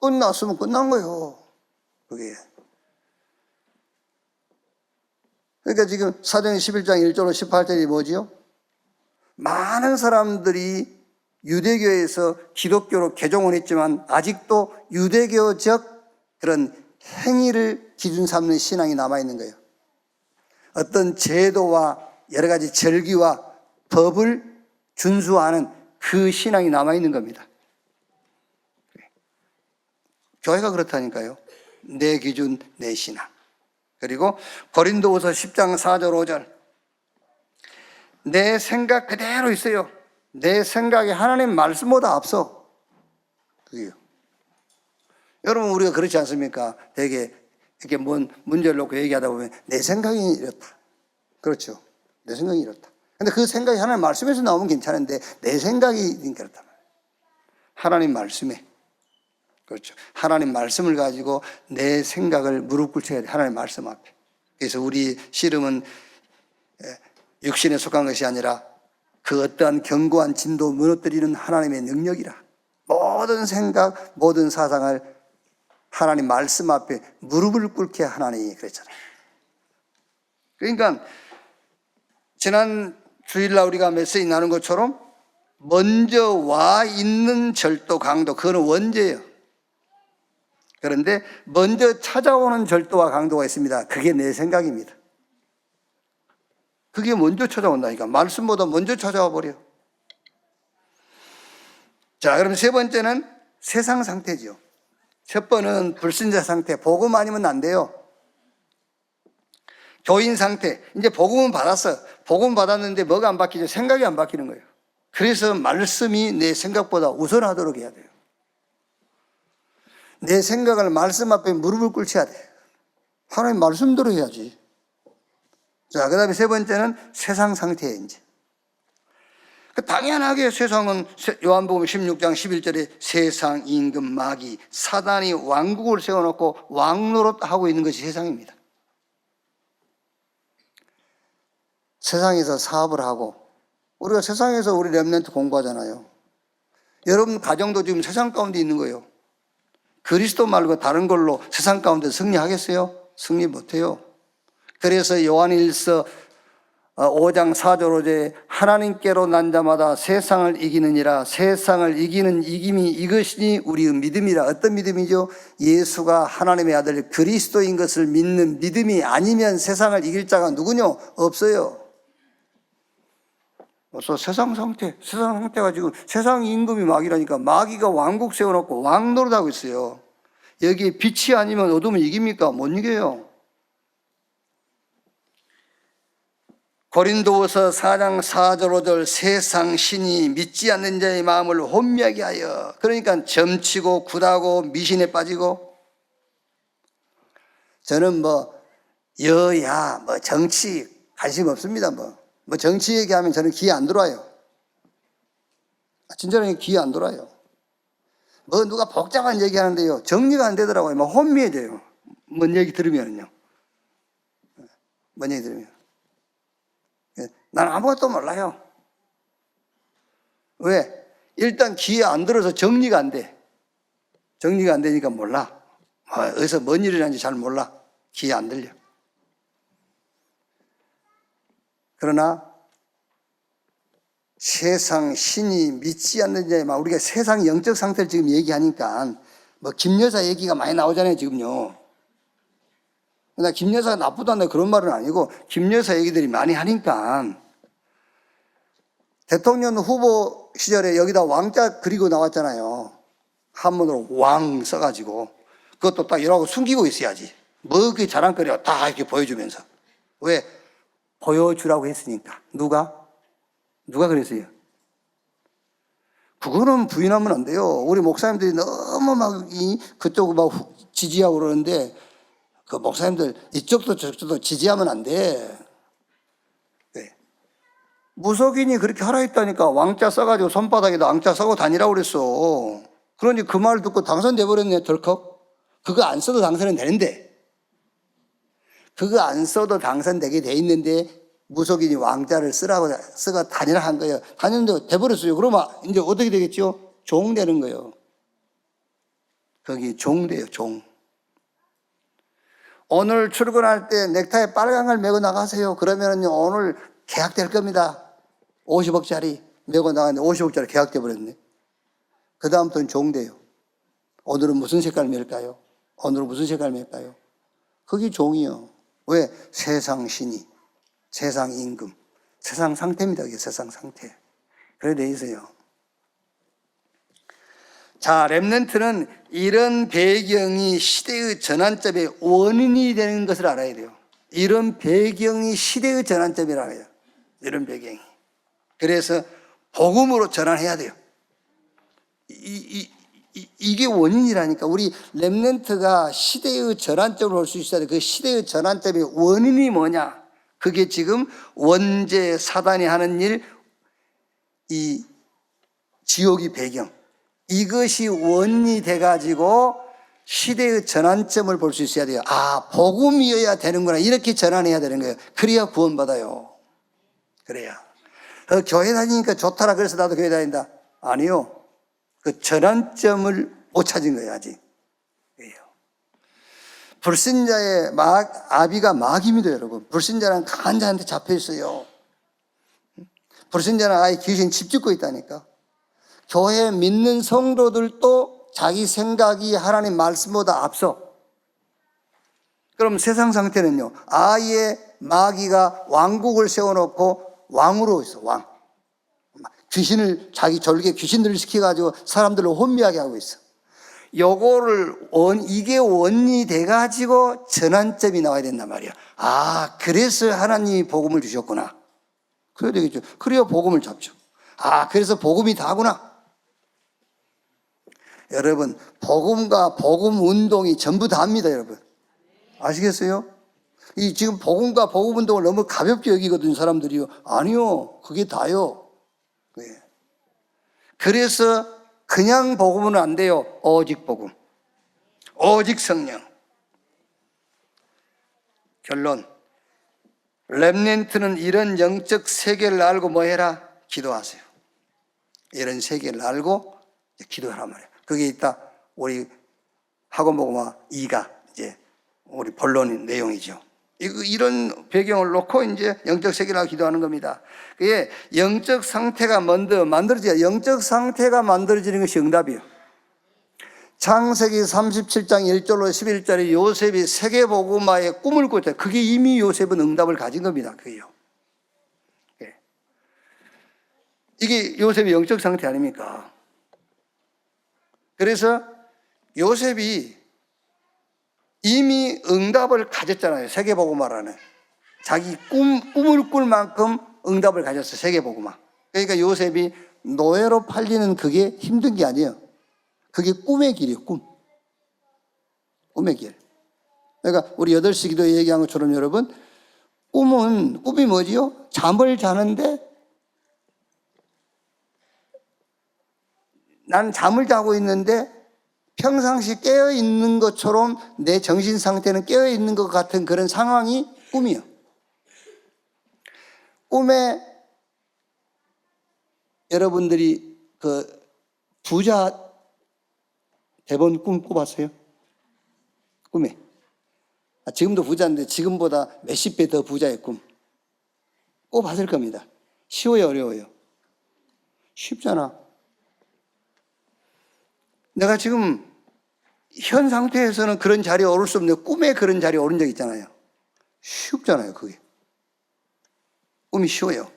Speaker 1: 끝났으면 끝난 거예요. 그게. 그러니까 지금 사도행전 11장 1절로 18절이 뭐지요? 많은 사람들이 유대교에서 기독교로 개종을 했지만 아직도 유대교적 그런 행위를 기준 삼는 신앙이 남아있는 거예요. 어떤 제도와 여러 가지 절기와 법을 준수하는 그 신앙이 남아있는 겁니다. 교회가 그렇다니까요. 내 기준, 내 신앙. 그리고 고린도후서 10장 4절 5절. 내 생각 그대로 있어요. 내 생각이 하나님 말씀보다 앞서. 그게요. 여러분, 우리가 그렇지 않습니까? 되게 이렇게 뭔 문제를 놓고 얘기하다 보면 내 생각이 이렇다. 그렇죠. 내 생각이 이렇다. 근데 그 생각이 하나님 말씀에서 나오면 괜찮은데 내 생각이 그렇단 말이에요. 하나님 말씀에. 그렇죠. 하나님 말씀을 가지고 내 생각을 무릎 꿇혀야 돼. 하나님 말씀 앞에. 그래서 우리 씨름은 육신에 속한 것이 아니라 그 어떠한 견고한 진도 무너뜨리는 하나님의 능력이라. 모든 생각, 모든 사상을 하나님 말씀 앞에 무릎을 꿇게 하나님이 그랬잖아요. 그러니까 지난 주일날 우리가 메시지 나눈 것처럼 먼저 와 있는 절도 강도, 그거는 원죄예요. 그런데 먼저 찾아오는 절도와 강도가 있습니다. 그게 내 생각입니다. 그게 먼저 찾아온다니까. 말씀보다 먼저 찾아와 버려. 자, 그럼 세 번째는 세상 상태죠. 첫 번은 불신자 상태. 복음 아니면 안 돼요. 교인 상태. 이제 복음은 받았어. 복음 받았는데 뭐가 안 바뀌죠? 생각이 안 바뀌는 거예요. 그래서 말씀이 내 생각보다 우선하도록 해야 돼요. 내 생각을 말씀 앞에 무릎을 꿇혀야 돼. 하나님 말씀대로 해야지. 자, 그 다음에 세 번째는 세상 상태에 이제. 당연하게 세상은 요한복음 16장 11절에 세상, 임금, 마귀, 사단이 왕국을 세워놓고 왕노릇하고 있는 것이 세상입니다. 세상에서 사업을 하고, 우리가 세상에서 우리 렘넌트 공부하잖아요. 여러분 가정도 지금 세상 가운데 있는 거예요. 그리스도 말고 다른 걸로 세상 가운데 승리하겠어요? 승리 못해요. 그래서 요한일서 5장 4절 5절에 하나님께로 난 자마다 세상을 이기느니라. 세상을 이기는 이김이 이것이니 우리의 믿음이라. 어떤 믿음이죠? 예수가 하나님의 아들 그리스도인 것을 믿는 믿음이 아니면 세상을 이길 자가 누구뇨? 없어요. 그래서 세상 상태가 지금 세상 임금이 마귀라니까. 마귀가 왕국 세워놓고 왕 노릇하고 있어요. 여기에 빛이 아니면 어둠은 이깁니까? 못 이겨요. 고린도후서 4장 4절 5절 세상 신이 믿지 않는 자의 마음을 혼미하게 하여. 그러니까 점치고 굿하고 미신에 빠지고. 저는 여야 정치 관심 없습니다. 뭐 정치 얘기하면 저는 귀에 안 들어와요. 진짜로 귀에 안 들어와요. 누가 복잡한 얘기 하는데요, 정리가 안 되더라고요. 혼미해져요. 뭔 얘기 들으면요. 뭔 얘기 들으면. 난 아무것도 몰라요. 왜? 일단 귀에 안 들어서 정리가 안 돼. 정리가 안 되니까 몰라. 어디서 뭔 일이 하는지 잘 몰라. 귀에 안 들려. 그러나 세상 신이 믿지 않는 자의 마음, 우리가 세상 영적 상태를 지금 얘기하니까 김 여사 얘기가 많이 나오잖아요, 지금요. 그러나 김 여사가 나쁘다는 그런 말은 아니고 김 여사 얘기들이 많이 하니까. 대통령 후보 시절에 여기다 왕자 그리고 나왔잖아요. 한문으로 왕 써가지고. 그것도 딱 이러고 숨기고 있어야지. 그게 자랑거리가 다 이렇게 보여주면서. 왜? 보여주라고 했으니까. 누가 그랬어요? 그거는 부인하면 안 돼요. 우리 목사님들이 너무 그쪽 지지하고 그러는데 그 목사님들 이쪽도 저쪽도 지지하면 안 돼. 네. 무속인이 그렇게 하라 했다니까. 왕자 써가지고 손바닥에다 왕자 써고 다니라고 그랬어. 그러니 그 말 듣고 당선돼 버렸네, 덜컥. 그거 안 써도 당선은 되는데. 그거 안 써도 당선되게 돼 있는데 무속인이 왕자를 쓰고 다니라 한 거예요. 다녔는데 돼버렸어요. 그러면 이제 어떻게 되겠죠? 종 되는 거예요. 거기 종 돼요, 종. 오늘 출근할 때 넥타이 빨간 걸 메고 나가세요. 그러면요, 오늘 계약될 겁니다. 50억짜리 메고 나갔는데 50억짜리 계약돼 버렸네. 그 다음부터는 종 돼요. 오늘은 무슨 색깔 멜까요? 오늘은 무슨 색깔 멜까요? 그게 종이요. 왜? 세상 신이. 세상 임금, 세상 상태입니다. 이게 세상 상태. 그래 돼 있어요. 자, 렘넌트는 이런 배경이 시대의 전환점의 원인이 되는 것을 알아야 돼요. 이런 배경이 시대의 전환점이라 해요. 이런 배경이. 그래서 복음으로 전환해야 돼요. 이게 원인이라니까. 우리 렘넌트가 시대의 전환점을 볼 수 있어야 돼. 그 시대의 전환점의 원인이 뭐냐? 그게 지금 원죄 사단이 하는 일, 이 지옥의 배경, 이것이 원인이 돼가지고 시대의 전환점을 볼 수 있어야 돼요. 복음이어야 되는구나. 이렇게 전환해야 되는 거예요. 그래야 구원받아요. 그래야. 교회 다니니까 좋더라. 그래서 나도 교회 다닌다. 아니요. 그 전환점을 못 찾은 거예요, 아직. 불신자의 아비가 마귀입니다, 여러분. 불신자는 강한 자한테 잡혀 있어요. 불신자는 아예 귀신 집짓고 있다니까. 교회 믿는 성도들도 자기 생각이 하나님 말씀보다 앞서. 그럼 세상 상태는요, 아예 마귀가 왕국을 세워놓고 왕으로 있어, 왕. 귀신을, 자기 졸개 귀신들을 시켜가지고 사람들을 혼미하게 하고 있어. 이게 원인이 돼가지고 전환점이 나와야 된단 말이야. 그래서 하나님이 복음을 주셨구나. 그래야 되겠죠. 그래야 복음을 잡죠. 그래서 복음이 다구나. 여러분, 복음과 복음 운동이 전부 다입니다, 여러분. 아시겠어요? 지금 복음과 복음 운동을 너무 가볍게 여기거든요, 사람들이요. 아니요, 그게 다요. 네. 그래서 그냥 복음은 안 돼요. 오직 복음. 오직 성령. 결론. 렘넌트는 이런 영적 세계를 알고 뭐 해라? 기도하세요. 이런 세계를 알고 기도하란 말이에요. 그게 있다. 우리 학원복음화 2가 이제 우리 본론 내용이죠. 이런 배경을 놓고 이제 영적 세계라고 기도하는 겁니다. 그게 영적 상태가 먼저 만들어져야, 영적 상태가 만들어지는 것이 응답이에요. 창세기 37장 1절로 11절에 요셉이 세계복음화의 꿈을 꿨죠. 그게 이미 요셉은 응답을 가진 겁니다. 그게요. 이게 요셉의 영적 상태 아닙니까? 그래서 요셉이 이미 응답을 가졌잖아요. 세계복음화라는. 자기 꿈을 꿀 만큼 응답을 가졌어요. 세계복음화. 그러니까 요셉이 노예로 팔리는 그게 힘든 게 아니에요. 그게 꿈의 길이에요. 꿈의 길. 그러니까 우리 8시 기도에 얘기한 것처럼 여러분, 꿈이 뭐지요? 잠을 자는데 난 잠을 자고 있는데 평상시 깨어 있는 것처럼 내 정신 상태는 깨어 있는 것 같은 그런 상황이 꿈이에요. 꿈에 여러분들이 그 부자 대본 꿈 꿔봤어요? 꿈에. 지금도 부자인데 지금보다 몇십 배 더 부자의 꿈. 꿔봤을 겁니다. 쉬워요, 어려워요? 쉽잖아. 내가 지금 현 상태에서는 그런 자리에 오를 수 없는데 꿈에 그런 자리에 오른 적 있잖아요. 쉽잖아요, 그게. 꿈이 쉬워요.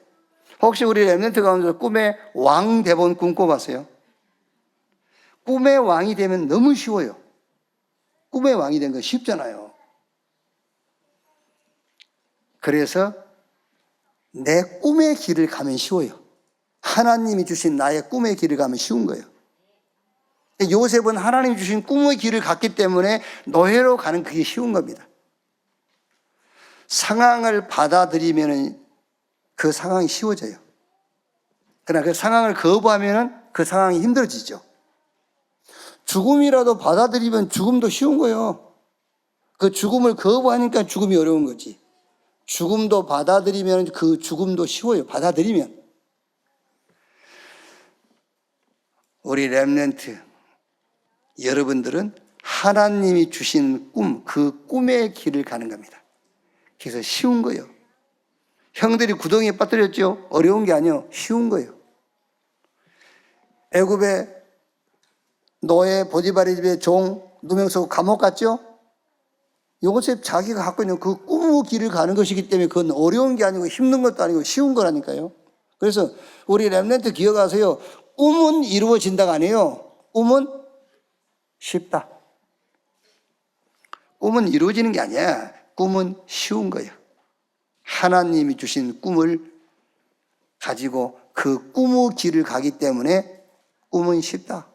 Speaker 1: 혹시 우리 랩런트 가운데서 꿈에 왕 대본 꿈 꿔봤어요? 꿈의 왕이 되면 너무 쉬워요. 꿈의 왕이 된 거 쉽잖아요. 그래서 내 꿈의 길을 가면 쉬워요. 하나님이 주신 나의 꿈의 길을 가면 쉬운 거예요. 요셉은 하나님이 주신 꿈의 길을 갔기 때문에 노예로 가는 그게 쉬운 겁니다. 상황을 받아들이면 그 상황이 쉬워져요. 그러나 그 상황을 거부하면 그 상황이 힘들어지죠. 죽음이라도 받아들이면 죽음도 쉬운 거예요. 그 죽음을 거부하니까 죽음이 어려운 거지. 죽음도 받아들이면 그 죽음도 쉬워요. 받아들이면. 우리 렘넌트 여러분들은 하나님이 주신 꿈, 그 꿈의 길을 가는 겁니다. 그래서 쉬운 거예요. 형들이 구덩이에 빠뜨렸죠? 어려운 게 아니에요. 쉬운 거예요. 애굽의 노예 보디발의 집에 종 누명 쓰고 감옥 갔죠? 요셉 자기가 갖고 있는 그 꿈의 길을 가는 것이기 때문에 그건 어려운 게 아니고 힘든 것도 아니고 쉬운 거라니까요. 그래서 우리 렘넌트 기억하세요. 꿈은 이루어진다가 아니에요. 꿈은 쉽다. 꿈은 이루어지는 게 아니야. 꿈은 쉬운 거예요. 하나님이 주신 꿈을 가지고 그 꿈의 길을 가기 때문에 꿈은 쉽다.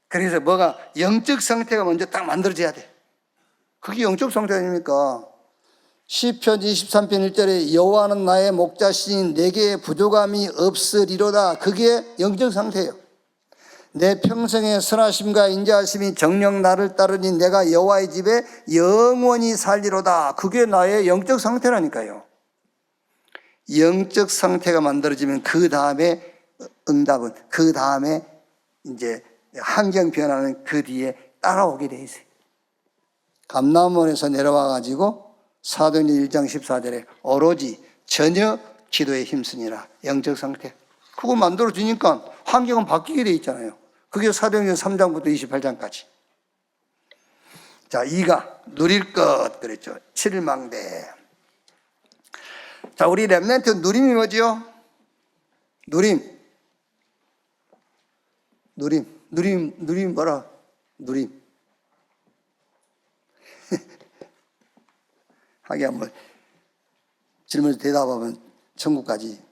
Speaker 1: 그래서 뭐가 영적 상태가 먼저 딱 만들어져야 돼. 그게 영적 상태 아닙니까? 시편 23편 1절에 여호와는 나의 목자시니 내게 부족함이 없으리로다. 그게 영적 상태예요. 내 평생의 선하심과 인자하심이 정녕 나를 따르니 내가 여호와의 집에 영원히 살리로다. 그게 나의 영적 상태라니까요. 영적 상태가 만들어지면 그 다음에 응답은, 그 다음에 이제 환경 변화는 그 뒤에 따라오게 돼 있어요. 감람원에서 내려와 가지고 사도행전 1장 14절에 오로지 전혀 기도에 힘쓰니라. 영적 상태. 그거 만들어주니까 환경은 바뀌게 돼 있잖아요. 그게 사도행전 3장부터 28장까지. 자, 2가 누릴 것 그랬죠. 7망대. 자, 우리 렘넌트 누림이 뭐지요? 누림 뭐라? 누림. 하게 한번 질문에 대답하면 천국까지.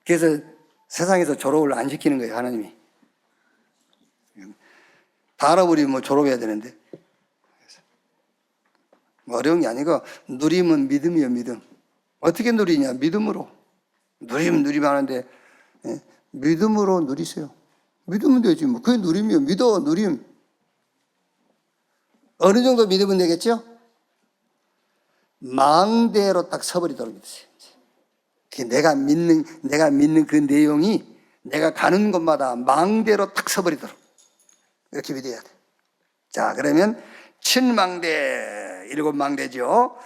Speaker 1: 그래서 세상에서 졸업을 안 시키는 거예요, 하나님이. 다 알아버리면 뭐 졸업해야 되는데. 뭐 어려운 게 아니고, 누림은 믿음이에요, 믿음. 어떻게 누리냐? 믿음으로. 누림 하는데, 믿음으로 누리세요. 믿으면 되지, 뭐. 그게 누림이에요. 믿어, 누림. 어느 정도 믿으면 되겠죠? 망대로 딱 서버리도록 믿으세요. 내가 믿는 그 내용이 내가 가는 곳마다 망대로 딱 서버리도록 이렇게 믿어야 돼. 자, 그러면 칠망대, 일곱 망대죠.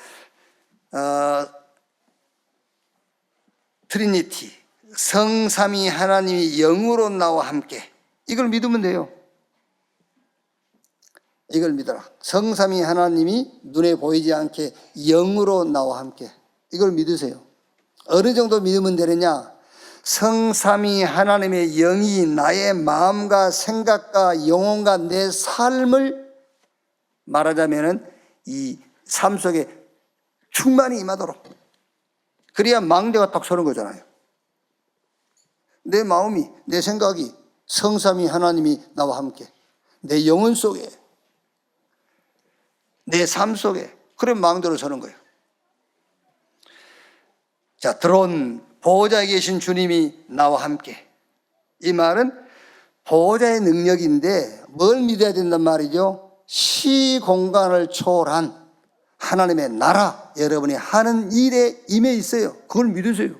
Speaker 1: 트리니티, 성삼위 하나님이 영으로 나와 함께. 이걸 믿으면 돼요. 이걸 믿어라. 성삼위 하나님이 눈에 보이지 않게 영으로 나와 함께. 이걸 믿으세요. 어느 정도 믿으면 되느냐? 성삼위 하나님의 영이 나의 마음과 생각과 영혼과 내 삶을 말하자면은 이 삶 속에 충만히 임하도록. 그래야 망대가 딱 서는 거잖아요. 내 마음이, 내 생각이 성삼위 하나님이 나와 함께. 내 영혼 속에, 내 삶 속에. 그래 망대로 서는 거예요. 자, 드론 보호자에 계신 주님이 나와 함께. 이 말은 보호자의 능력인데 뭘 믿어야 된단 말이죠? 시공간을 초월한 하나님의 나라, 여러분이 하는 일에 임해 있어요. 그걸 믿으세요.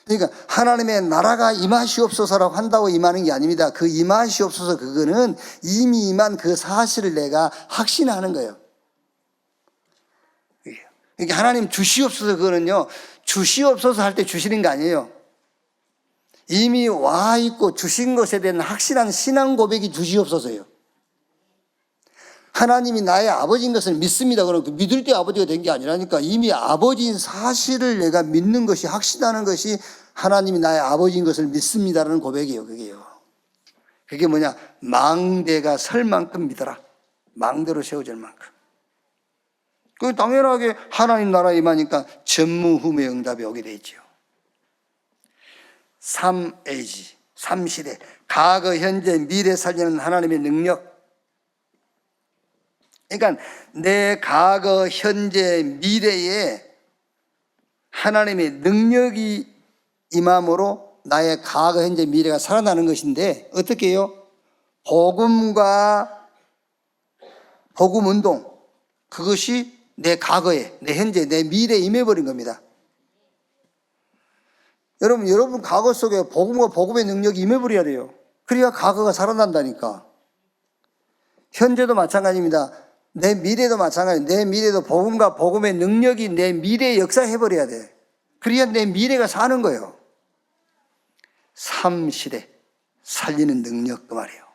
Speaker 1: 그러니까 하나님의 나라가 임하시옵소서라고 한다고 임하는 게 아닙니다. 그 임하시옵소서, 그거는 이미 임한 그 사실을 내가 확신하는 거예요. 그러니까 하나님 주시옵소서, 그거는요, 주시옵소서 할 때 주시는 거 아니에요. 이미 와 있고 주신 것에 대한 확실한 신앙 고백이 주시옵소서예요. 하나님이 나의 아버지인 것을 믿습니다. 그럼 그 믿을 때 아버지가 된 게 아니라니까. 이미 아버지인 사실을 내가 믿는 것이, 확신하는 것이 하나님이 나의 아버지인 것을 믿습니다라는 고백이에요. 그게요. 그게 뭐냐? 망대가 설 만큼 믿어라. 망대로 세워질 만큼. 그 당연하게 하나님 나라에 임하니까 전무후무의 응답이 오게 돼 있죠. 3A지, 3시대. 과거, 현재, 미래 살리는 하나님의 능력. 그러니까 내 과거, 현재, 미래에 하나님의 능력이 임함으로 나의 과거, 현재, 미래가 살아나는 것인데, 어떻게 해요? 복음과 복음운동, 그것이 내 과거에, 내 현재, 내 미래에 임해버린 겁니다. 여러분 과거 속에 복음과 복음의 능력이 임해버려야 돼요. 그래야 과거가 살아난다니까. 현재도 마찬가지입니다. 내 미래도 마찬가지예요. 내 미래도 복음과 복음의 능력이 내 미래에 역사해버려야 돼. 그래야 내 미래가 사는 거예요. 3시대, 살리는 능력, 그 말이에요.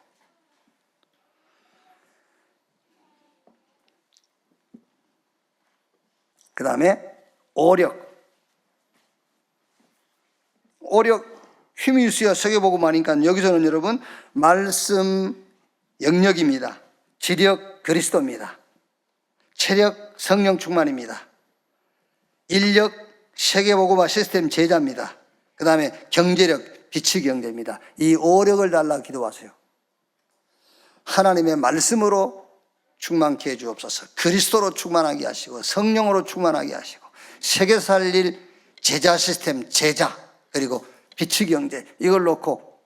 Speaker 1: 그 다음에 오력, 힘이 있어야 서겨보고 하니까 여기서는 여러분 말씀 영역입니다. 지력 그리스도입니다. 체력 성령 충만입니다. 인력 세계보고마 시스템 제자입니다. 그 다음에 경제력 빛의 경제입니다. 이 오력을 달라고 기도하세요. 하나님의 말씀으로 충만케 해 주옵소서. 그리스도로 충만하게 하시고 성령으로 충만하게 하시고 세계 살릴 제자 시스템 제자, 그리고 빛의 경제, 이걸 놓고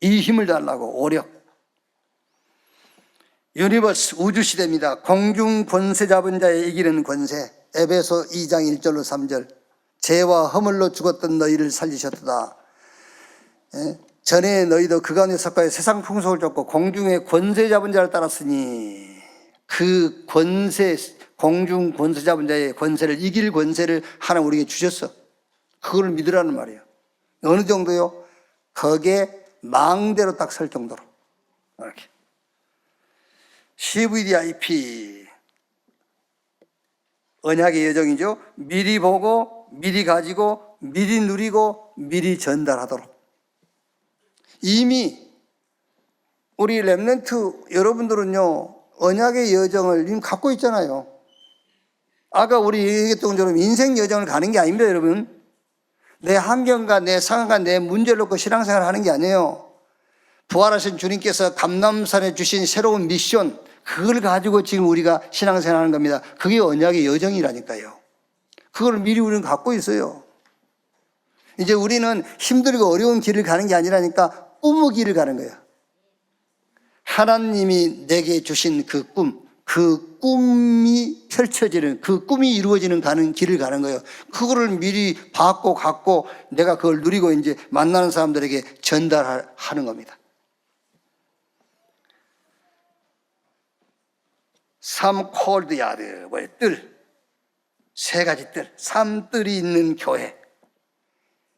Speaker 1: 이 힘을 달라고 오력. 유니버스 우주시대입니다. 공중 권세 잡은 자의 이기는 권세. 에베소 2장 1절로 3절. 죄와 허물로 죽었던 너희를 살리셨도다. 전에 너희도 그 가운데 섞여 세상 풍속을 쫓고 공중의 권세 잡은 자를 따랐으니 그 권세, 공중 권세 잡은 자의 권세를, 이길 권세를 하나님 우리에게 주셨어. 그걸 믿으라는 말이에요. 어느 정도요? 거기에 망대로 딱 설 정도로. 이렇게. CVDIP. 언약의 여정이죠. 미리 보고, 미리 가지고, 미리 누리고, 미리 전달하도록. 이미 우리 렘넌트 여러분들은요, 언약의 여정을 이미 갖고 있잖아요. 아까 우리 얘기했던 것처럼 인생 여정을 가는 게 아닙니다, 여러분. 내 환경과 내 상황과 내 문제를 놓고 신앙생활을 하는 게 아니에요. 부활하신 주님께서 감람산에 주신 새로운 미션, 그걸 가지고 지금 우리가 신앙생활 하는 겁니다. 그게 언약의 여정이라니까요. 그걸 미리 우리는 갖고 있어요. 이제 우리는 힘들고 어려운 길을 가는 게 아니라니까 꿈의 길을 가는 거예요. 하나님이 내게 주신 그 꿈, 그 꿈이 펼쳐지는, 그 꿈이 이루어지는 가는 길을 가는 거예요. 그거를 미리 받고 갖고 내가 그걸 누리고 이제 만나는 사람들에게 전달하는 겁니다. 3 콜드야드, 뭐예요? 뜰. 3가지 뜰. 3뜰이 있는 교회.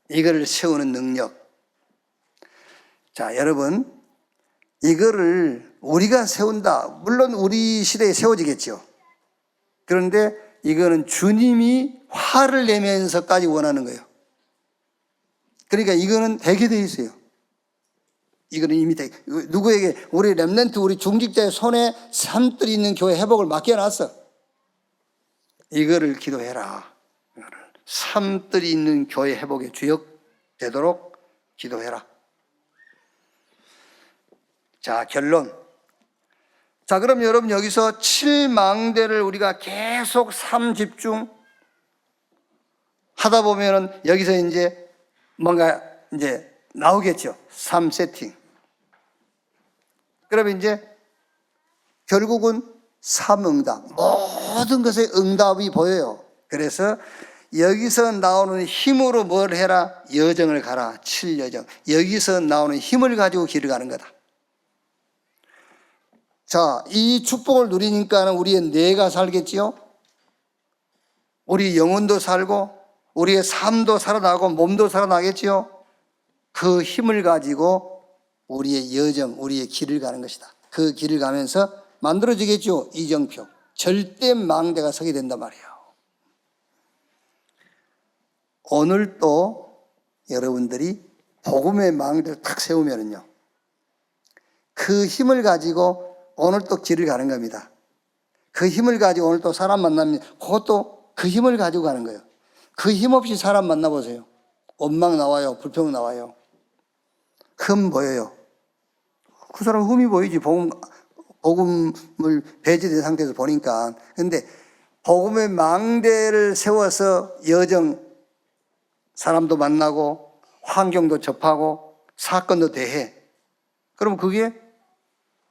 Speaker 1: 이거를 세우는 능력. 자, 여러분, 이거를 우리가 세운다. 물론 우리 시대에 세워지겠죠. 그런데 이거는 주님이 화를 내면서까지 원하는 거예요. 그러니까 이거는 되게 돼 있어요. 이거는 이미 누구에게, 우리 렘넌트, 우리 중직자의 손에 산뜰이 있는 교회 회복을 맡겨놨어. 이거를 기도해라. 산뜰이 있는 교회 회복에 주역되도록 기도해라. 자, 결론. 자, 그럼 여러분 여기서 7망대를 우리가 계속 3집중 하다 보면은 여기서 이제 뭔가 이제 나오겠죠. 3세팅. 그러면 이제 결국은 3응답. 모든 것에 응답이 보여요. 그래서 여기서 나오는 힘으로 뭘 해라? 여정을 가라. 7여정. 여기서 나오는 힘을 가지고 길을 가는 거다. 자, 이 축복을 누리니까 우리의 뇌가 살겠지요? 우리 영혼도 살고 우리의 삶도 살아나고 몸도 살아나겠지요? 그 힘을 가지고 우리의 여정, 우리의 길을 가는 것이다. 그 길을 가면서 만들어지겠죠? 이정표. 절대 망대가 서게 된단 말이에요. 오늘 또 여러분들이 복음의 망대를 탁 세우면은요, 그 힘을 가지고 오늘 또 길을 가는 겁니다. 그 힘을 가지고 오늘 또 사람 만나면 그것도 그 힘을 가지고 가는 거예요. 그 힘 없이 사람 만나보세요. 원망 나와요. 불평 나와요. 흠 보여요. 그 사람 흠이 보이지. 복음을 배제된 상태에서 보니까. 근데 복음의 망대를 세워서 여정, 사람도 만나고 환경도 접하고 사건도 대해. 그럼 그게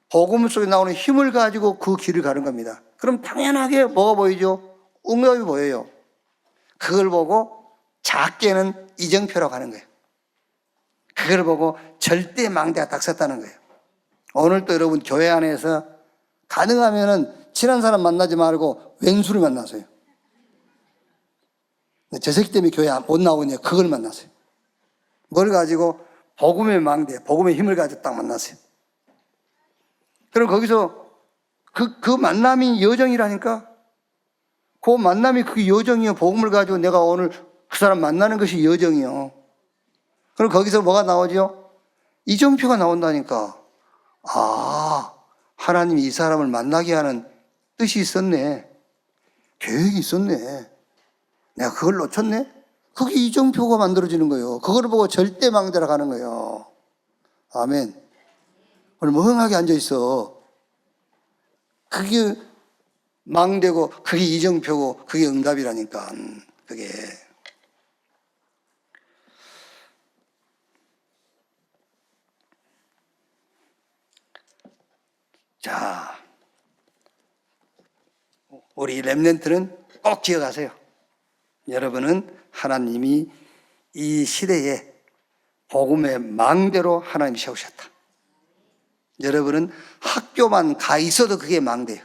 Speaker 1: 복음 속에 나오는 힘을 가지고 그 길을 가는 겁니다. 그럼 당연하게 뭐가 보이죠? 응답이 보여요. 그걸 보고 작게는 이정표라고 하는 거예요. 그걸 보고 절대 망대가 딱 섰다는 거예요. 오늘도 여러분 교회 안에서 가능하면은 친한 사람 만나지 말고 왼수를 만나세요. 저 새끼 때문에 교회 못 나오냐, 그걸 만나세요. 뭘 가지고? 복음의 망대, 복음의 힘을 가지고 딱 만나세요. 그럼 거기서 그 만남이 여정이라니까? 그 만남이 그게 여정이요. 복음을 가지고 내가 오늘 그 사람 만나는 것이 여정이요. 그럼 거기서 뭐가 나오죠? 이정표가 나온다니까. 아, 하나님이 이 사람을 만나게 하는 뜻이 있었네. 계획이 있었네. 내가 그걸 놓쳤네? 그게 이정표가 만들어지는 거예요. 그걸 보고 절대 망대라 가는 거예요. 아멘. 오늘 멍하게 앉아있어. 그게 망대고, 그게 이정표고, 그게 응답이라니까. 그게. 자, 우리 렘넌트는 꼭 기억하세요. 여러분은 하나님이 이 시대에 복음의 망대로 하나님이 세우셨다. 여러분은 학교만 가 있어도 그게 망대예요.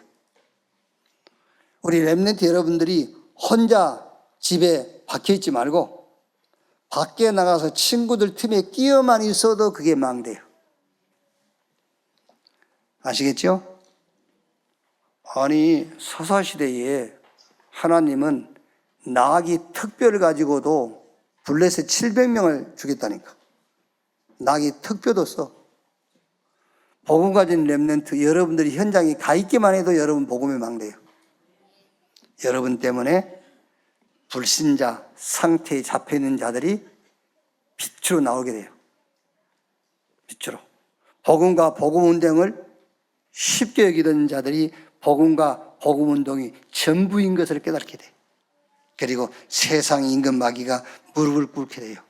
Speaker 1: 우리 렘넌트 여러분들이 혼자 집에 박혀 있지 말고 밖에 나가서 친구들 틈에 끼어만 있어도 그게 망대예요. 아시겠죠? 아니, 서사시대에 하나님은 나귀 특별을 가지고도 블레셋 700명을 죽였다니까. 나귀 특별도 써. 복음 가진 렘넌트 여러분들이 현장에 가 있기만 해도 여러분 복음의 망대예요. 여러분 때문에 불신자 상태에 잡혀있는 자들이 빛으로 나오게 돼요. 빛으로. 복음과 복음운동을 쉽게 여기던 자들이 복음과 복음운동이 전부인 것을 깨닫게 돼요. 그리고 세상 임금 마귀가 무릎을 꿇게 돼요.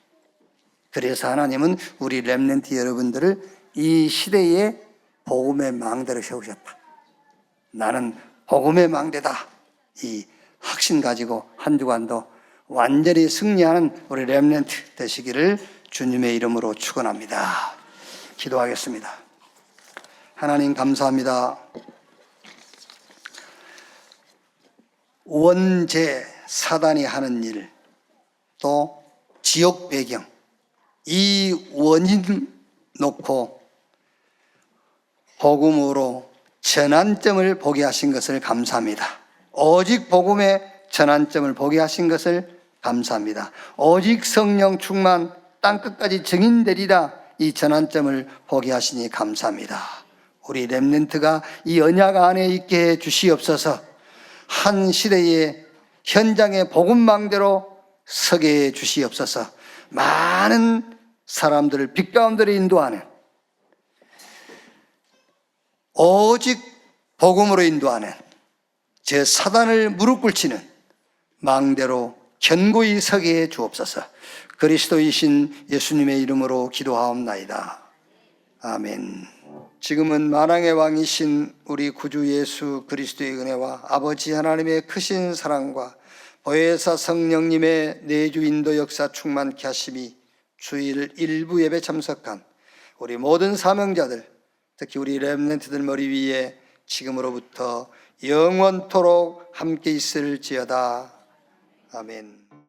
Speaker 1: 그래서 하나님은 우리 렘넌트 여러분들을 이 시대에 복음의 망대를 세우셨다. 나는 복음의 망대다. 이 확신 가지고 한 주간도 완전히 승리하는 우리 렘넌트 되시기를 주님의 이름으로 축원합니다. 기도하겠습니다. 하나님 감사합니다. 원죄, 사단이 하는 일, 또 지옥 배경, 이 원인 놓고 복음으로 전환점을 보게 하신 것을 감사합니다. 오직 복음의 전환점을 보게 하신 것을 감사합니다. 오직 성령 충만 땅끝까지 증인되리라, 이 전환점을 보게 하시니 감사합니다. 우리 렘넌트가 이 언약 안에 있게 해 주시옵소서. 한 시대의 현장의 복음망대로 서게 해 주시옵소서. 많은 사람들을 빛 가운데로 인도하는, 오직 복음으로 인도하는, 저 사단을 무릎 꿇치는 망대로 견고히 서게 해 주옵소서. 그리스도이신 예수님의 이름으로 기도하옵나이다. 아멘. 지금은 만왕의 왕이신 우리 구주 예수 그리스도의 은혜와 아버지 하나님의 크신 사랑과 보혜사 성령님의 내주 인도 역사 충만케 하심이 주일 일부 예배 참석한 우리 모든 사명자들, 특히 우리 렘넌트들 머리 위에 지금으로부터 영원토록 함께 있을지어다. 아멘.